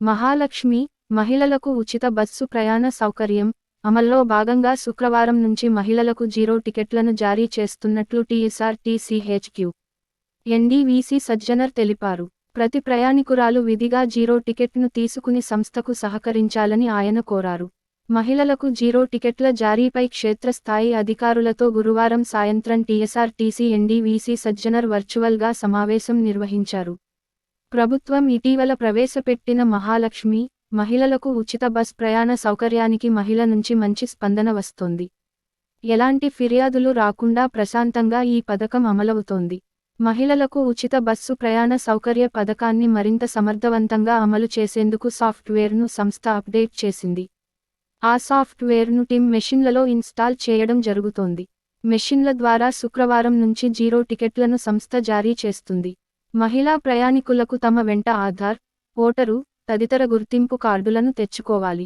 మహాలక్ష్మి మహిళలకు ఉచిత బస్సు ప్రయాణ సౌకర్యం అమల్లో భాగంగా శుక్రవారం నుంచి మహిళలకు జీరో టికెట్లను జారీ చేస్తున్నట్లు టీఎస్ఆర్టీసీ హెచ్క్యూ ఎన్డీవీసీ సజ్జనర్ తెలిపారు. ప్రతి ప్రయాణికురాలు విధిగా జీరో టికెట్ను తీసుకుని సంస్థకు సహకరించాలని ఆయన కోరారు. మహిళలకు జీరో టికెట్ల జారీపై క్షేత్రస్థాయి అధికారులతో గురువారం సాయంత్రం టీఎస్ఆర్టీసీ ఎన్డీవీసీ సజ్జనర్ వర్చువల్గా సమావేశం నిర్వహించారు. ప్రభుత్వం ఇటీవల ప్రవేశపెట్టిన మహాలక్ష్మి మహిళలకు ఉచిత బస్ ప్రయాణ సౌకర్యానికి మహిళ నుంచి మంచి స్పందన వస్తోంది. ఎలాంటి ఫిర్యాదులు రాకుండా ప్రశాంతంగా ఈ పథకం అమలవుతోంది. మహిళలకు ఉచిత బస్సు ప్రయాణ సౌకర్య పథకాన్ని మరింత సమర్థవంతంగా అమలు చేసేందుకు సాఫ్ట్వేర్ను సంస్థ అప్డేట్ చేసింది. ఆ సాఫ్ట్వేర్ను టిమ్ మెషిన్లలో ఇన్స్టాల్ చేయడం జరుగుతోంది. మెషిన్ల ద్వారా శుక్రవారం నుంచి జీరో టికెట్లను సంస్థ జారీ చేస్తుంది. మహిళా ప్రయాణికులకు తమ వెంట ఆధార్, ఓటరు, తదితర గుర్తింపు కార్డులను తెచ్చుకోవాలి.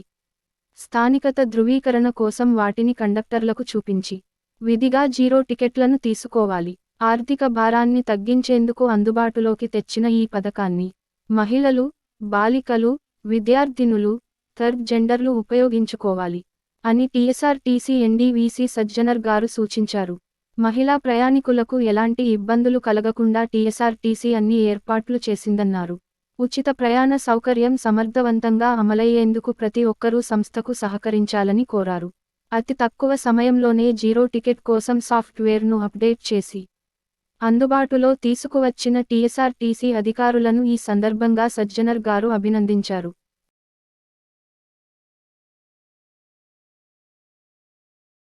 స్థానికత ధృవీకరణ కోసం వాటిని కండక్టర్లకు చూపించి విధిగా జీరో టికెట్లను తీసుకోవాలి. ఆర్థిక భారాన్ని తగ్గించేందుకు అందుబాటులోకి తెచ్చిన ఈ పథకాన్ని మహిళలు, బాలికలు, విద్యార్థినులు, థర్డ్ జెండర్లు ఉపయోగించుకోవాలి అని టీఎస్ఆర్టీసీ ఎన్డీవీసీ సజ్జనర్ గారు సూచించారు. మహిళా ప్రయాణికులకు ఎలాంటి ఇబ్బందులు కలగకుండా టీఎస్ఆర్టీసీ అన్ని ఏర్పాట్లు చేసిందన్నారు. ఉచిత ప్రయాణ సౌకర్యం సమర్థవంతంగా అమలయ్యేందుకు ప్రతి ఒక్కరూ సంస్థకు సహకరించాలని కోరారు. అతి తక్కువ సమయంలోనే జీరో టికెట్ కోసం సాఫ్ట్వేర్ను అప్డేట్ చేసి అందుబాటులో తీసుకువచ్చిన టీఎస్ఆర్టీసీ అధికారులను ఈ సందర్భంగా సజ్జనర్ గారు అభినందించారు.